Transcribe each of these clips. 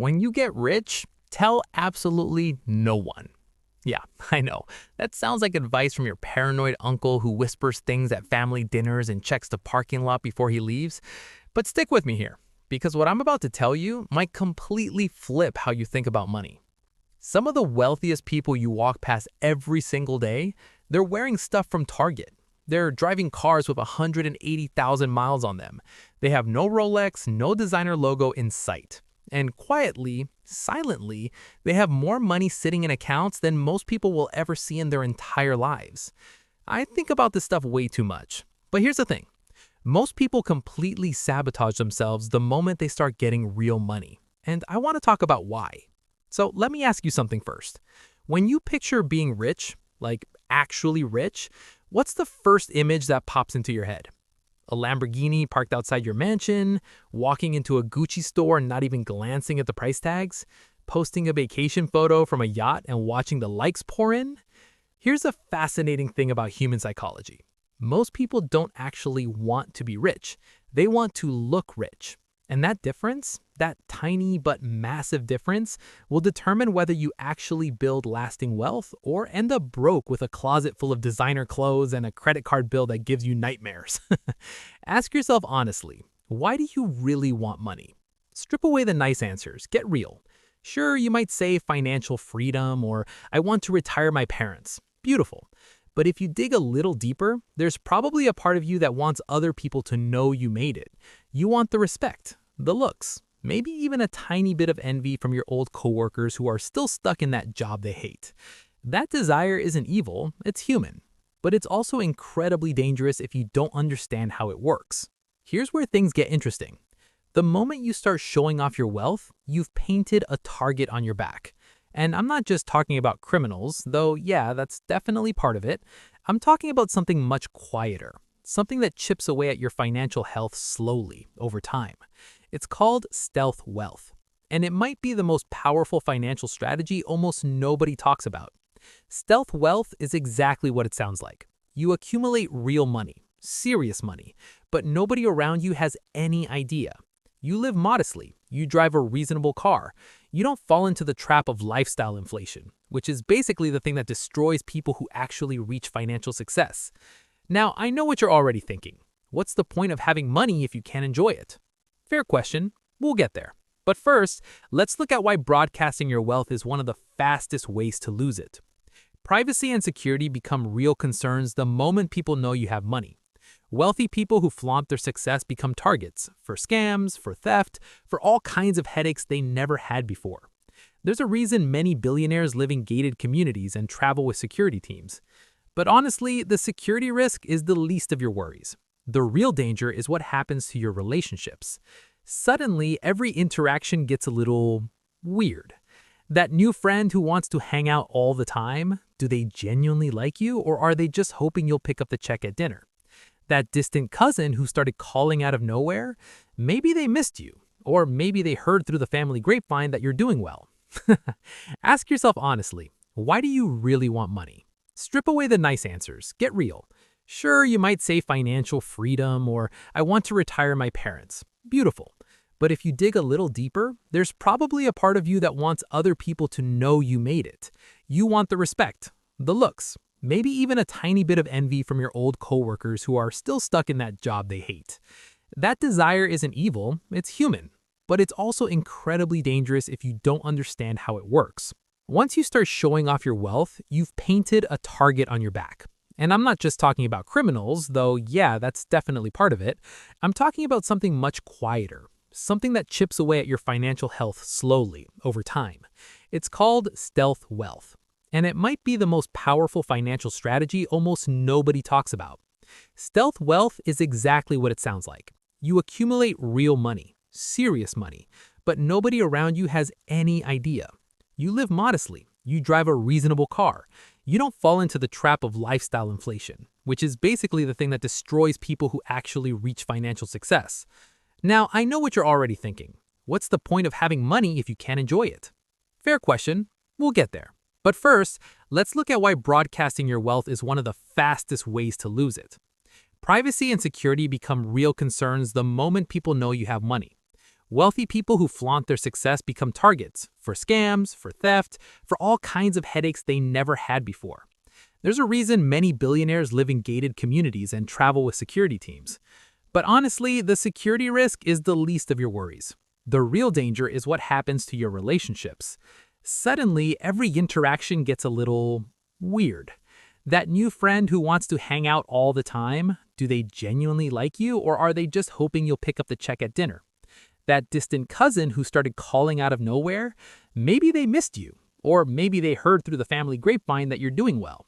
When you get rich, tell absolutely no one. Yeah, I know. That sounds like advice from your paranoid uncle who whispers things at family dinners and checks the parking lot before he leaves. But stick with me here, because what I'm about to tell you might completely flip how you think about money. Some of the wealthiest people you walk past every single day, they're wearing stuff from Target. They're driving cars with 180,000 miles on them. They have no Rolex, no designer logo in sight. And quietly, silently, they have more money sitting in accounts than most people will ever see in their entire lives. I think about this stuff way too much. But here's the thing. Most people completely sabotage themselves the moment they start getting real money. And I want to talk about why. So let me ask you something first. When you picture being rich, like actually rich, what's the first image that pops into your head? A Lamborghini parked outside your mansion, walking into a Gucci store and not even glancing at the price tags, posting a vacation photo from a yacht and watching the likes pour in? Here's a fascinating thing about human psychology. Most people don't actually want to be rich. They want to look rich. And that difference, that tiny but massive difference, will determine whether you actually build lasting wealth or end up broke with a closet full of designer clothes and a credit card bill that gives you nightmares. Ask yourself honestly, why do you really want money? Strip away the nice answers, get real. Sure, you might say financial freedom or I want to retire my parents. Beautiful. But if you dig a little deeper, there's probably a part of you that wants other people to know you made it. You want the respect, the looks, maybe even a tiny bit of envy from your old coworkers who are still stuck in that job they hate. That desire isn't evil, it's human. But it's also incredibly dangerous if you don't understand how it works. Here's where things get interesting. The moment you start showing off your wealth, you've painted a target on your back. And I'm not just talking about criminals, though yeah, that's definitely part of it. I'm talking about something much quieter, something that chips away at your financial health slowly, over time. It's called stealth wealth, and it might be the most powerful financial strategy almost nobody talks about. Stealth wealth is exactly what it sounds like. You accumulate real money, serious money, but nobody around you has any idea. You live modestly, you drive a reasonable car, you don't fall into the trap of lifestyle inflation, which is basically the thing that destroys people who actually reach financial success. Now, I know what you're already thinking. What's the point of having money if you can't enjoy it? Fair question, we'll get there. But first, let's look at why broadcasting your wealth is one of the fastest ways to lose it. Privacy and security become real concerns the moment people know you have money. Wealthy people who flaunt their success become targets for scams, for theft, for all kinds of headaches they never had before. There's a reason many billionaires live in gated communities and travel with security teams. But honestly, the security risk is the least of your worries. The real danger is what happens to your relationships. Suddenly, every interaction gets a little weird. That new friend who wants to hang out all the time, do they genuinely like you or are they just hoping you'll pick up the check at dinner? That distant cousin who started calling out of nowhere, maybe they missed you, or maybe they heard through the family grapevine that you're doing well. Ask yourself honestly, why do you really want money? Strip away the nice answers, get real. Sure, you might say financial freedom or I want to retire my parents. Beautiful. But if you dig a little deeper, there's probably a part of you that wants other people to know you made it. You want the respect, the looks, maybe even a tiny bit of envy from your old coworkers who are still stuck in that job they hate. That desire isn't evil, it's human. But it's also incredibly dangerous if you don't understand how it works. Once you start showing off your wealth, you've painted a target on your back. And I'm not just talking about criminals, though yeah, that's definitely part of it. I'm talking about something much quieter, something that chips away at your financial health slowly, over time. It's called stealth wealth. And it might be the most powerful financial strategy almost nobody talks about. Stealth wealth is exactly what it sounds like. You accumulate real money, serious money, but nobody around you has any idea. You live modestly, you drive a reasonable car, you don't fall into the trap of lifestyle inflation, which is basically the thing that destroys people who actually reach financial success. Now, I know what you're already thinking. What's the point of having money if you can't enjoy it? Fair question, we'll get there. But first, let's look at why broadcasting your wealth is one of the fastest ways to lose it. Privacy and security become real concerns the moment people know you have money. Wealthy people who flaunt their success become targets for scams, for theft, for all kinds of headaches they never had before. There's a reason many billionaires live in gated communities and travel with security teams. But honestly, the security risk is the least of your worries. The real danger is what happens to your relationships. Suddenly, every interaction gets a little weird. That new friend who wants to hang out all the time, do they genuinely like you, or are they just hoping you'll pick up the check at dinner? That distant cousin who started calling out of nowhere, maybe they missed you, or maybe they heard through the family grapevine that you're doing well.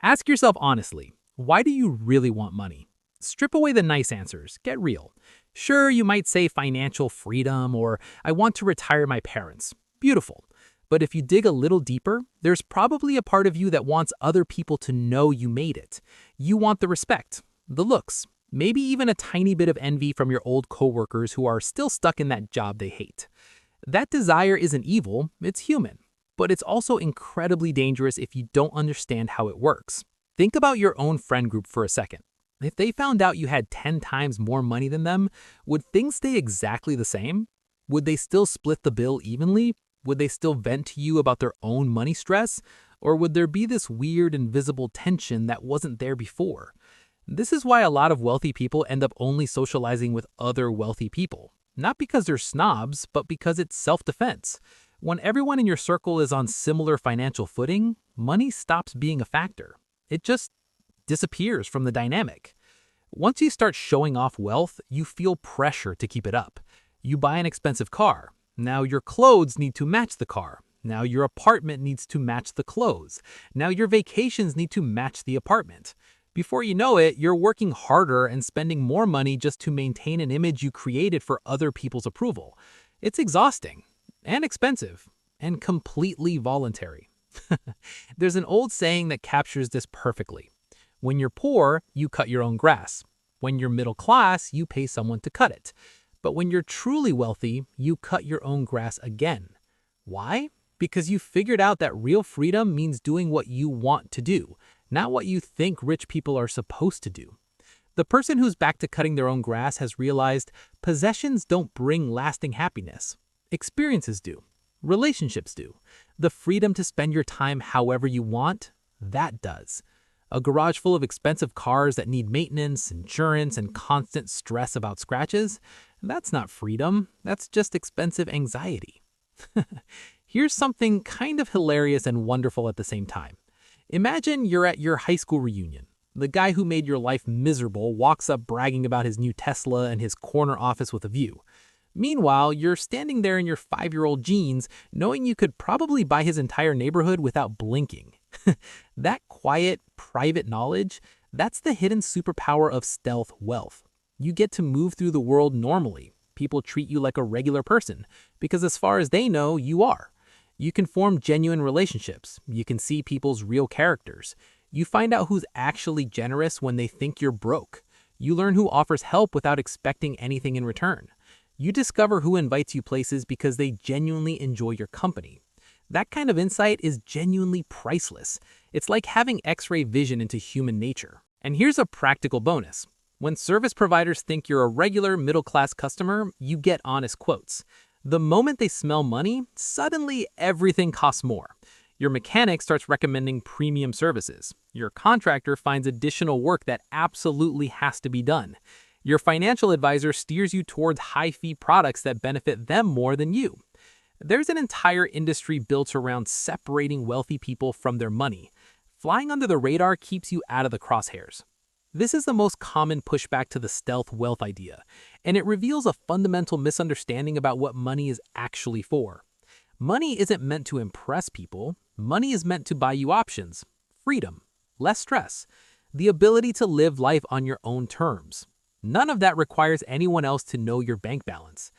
Ask yourself honestly, why do you really want money? Strip away the nice answers, get real. Sure, you might say financial freedom or I want to retire my parents. Beautiful. But if you dig a little deeper, there's probably a part of you that wants other people to know you made it. You want the respect, the looks, maybe even a tiny bit of envy from your old coworkers who are still stuck in that job they hate. That desire isn't evil, it's human. But it's also incredibly dangerous if you don't understand how it works. Think about your own friend group for a second. If they found out you had 10 times more money than them, would things stay exactly the same? Would they still split the bill evenly? Would they still vent to you about their own money stress? Or would there be this weird invisible tension that wasn't there before? This is why a lot of wealthy people end up only socializing with other wealthy people. Not because they're snobs, but because it's self-defense. When everyone in your circle is on similar financial footing, money stops being a factor. It just disappears from the dynamic. Once you start showing off wealth, you feel pressure to keep it up. You buy an expensive car. Now your clothes need to match the car. Now your apartment needs to match the clothes. Now your vacations need to match the apartment. Before you know it, you're working harder and spending more money just to maintain an image you created for other people's approval. It's exhausting. And expensive, and completely voluntary. There's an old saying that captures this perfectly. When you're poor, you cut your own grass. When you're middle class, you pay someone to cut it. But when you're truly wealthy, you cut your own grass again. Why? Because you figured out that real freedom means doing what you want to do, not what you think rich people are supposed to do. The person who's back to cutting their own grass has realized possessions don't bring lasting happiness. Experiences do. Relationships do. The freedom to spend your time however you want, that does. A garage full of expensive cars that need maintenance, insurance, and constant stress about scratches, that's not freedom, that's just expensive anxiety. Here's something kind of hilarious and wonderful at the same time. Imagine you're at your high school reunion. The guy who made your life miserable walks up bragging about his new Tesla and his corner office with a view. Meanwhile, you're standing there in your 5-year-old jeans, knowing you could probably buy his entire neighborhood without blinking. That quiet, private knowledge, that's the hidden superpower of stealth wealth. You get to move through the world normally. People treat you like a regular person, because as far as they know, you are. You can form genuine relationships. You can see people's real characters. You find out who's actually generous when they think you're broke. You learn who offers help without expecting anything in return. You discover who invites you places because they genuinely enjoy your company. That kind of insight is genuinely priceless. It's like having X-ray vision into human nature. And here's a practical bonus. When service providers think you're a regular middle-class customer, you get honest quotes. The moment they smell money, suddenly everything costs more. Your mechanic starts recommending premium services. Your contractor finds additional work that absolutely has to be done. Your financial advisor steers you towards high-fee products that benefit them more than you. There's an entire industry built around separating wealthy people from their money. Flying under the radar keeps you out of the crosshairs. This is the most common pushback to the stealth wealth idea, and it reveals a fundamental misunderstanding about what money is actually for. Money isn't meant to impress people. Money is meant to buy you options, freedom, less stress, the ability to live life on your own terms. None of that requires anyone else to know your bank balance.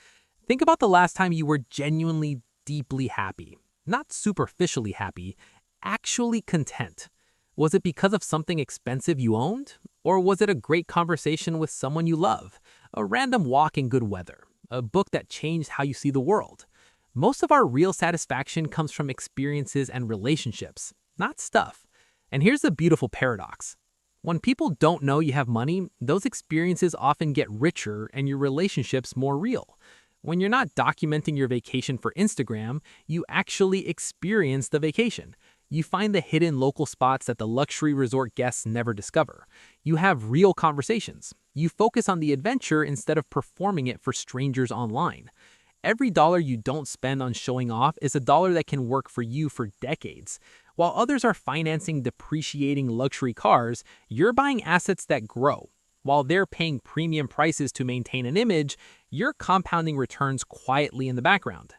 Think about the last time you were genuinely, deeply happy. Not superficially happy, actually content. Was it because of something expensive you owned? Or was it a great conversation with someone you love? A random walk in good weather? A book that changed how you see the world? Most of our real satisfaction comes from experiences and relationships, not stuff. And here's the beautiful paradox. When people don't know you have money, those experiences often get richer and your relationships more real. When you're not documenting your vacation for Instagram, you actually experience the vacation. You find the hidden local spots that the luxury resort guests never discover. You have real conversations. You focus on the adventure instead of performing it for strangers online. Every dollar you don't spend on showing off is a dollar that can work for you for decades. While others are financing depreciating luxury cars, you're buying assets that grow. While they're paying premium prices to maintain an image, you're compounding returns quietly in the background.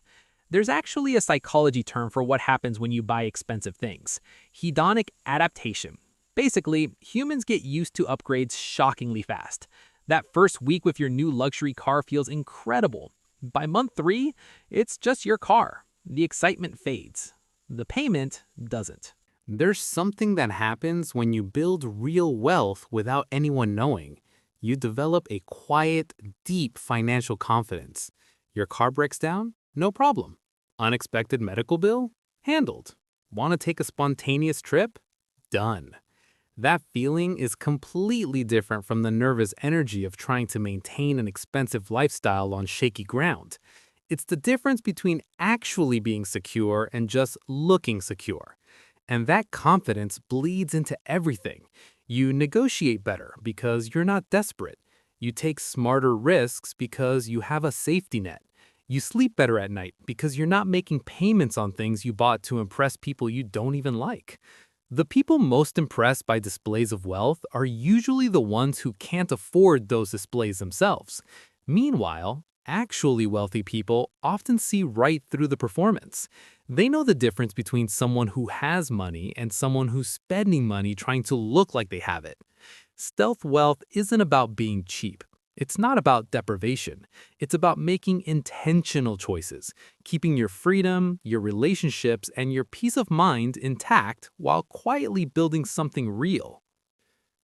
There's actually a psychology term for what happens when you buy expensive things: hedonic adaptation. Basically, humans get used to upgrades shockingly fast. That first week with your new luxury car feels incredible. By month 3, it's just your car. The excitement fades. The payment doesn't. There's something that happens when you build real wealth without anyone knowing. You develop a quiet, deep financial confidence. Your car breaks down? No problem. Unexpected medical bill? Handled. Want to take a spontaneous trip? Done. That feeling is completely different from the nervous energy of trying to maintain an expensive lifestyle on shaky ground. It's the difference between actually being secure and just looking secure. And that confidence bleeds into everything. You negotiate better because you're not desperate. You take smarter risks because you have a safety net. You sleep better at night because you're not making payments on things you bought to impress people you don't even like. The people most impressed by displays of wealth are usually the ones who can't afford those displays themselves. Meanwhile, actually wealthy people often see right through the performance. They know the difference between someone who has money and someone who's spending money trying to look like they have it. Stealth wealth isn't about being cheap. It's not about deprivation. It's about making intentional choices, keeping your freedom, your relationships, and your peace of mind intact while quietly building something real.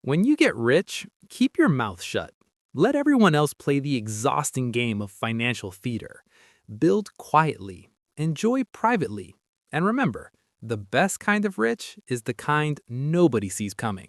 When you get rich, keep your mouth shut. Let everyone else play the exhausting game of financial theater. Build quietly, enjoy privately, and remember, the best kind of rich is the kind nobody sees coming.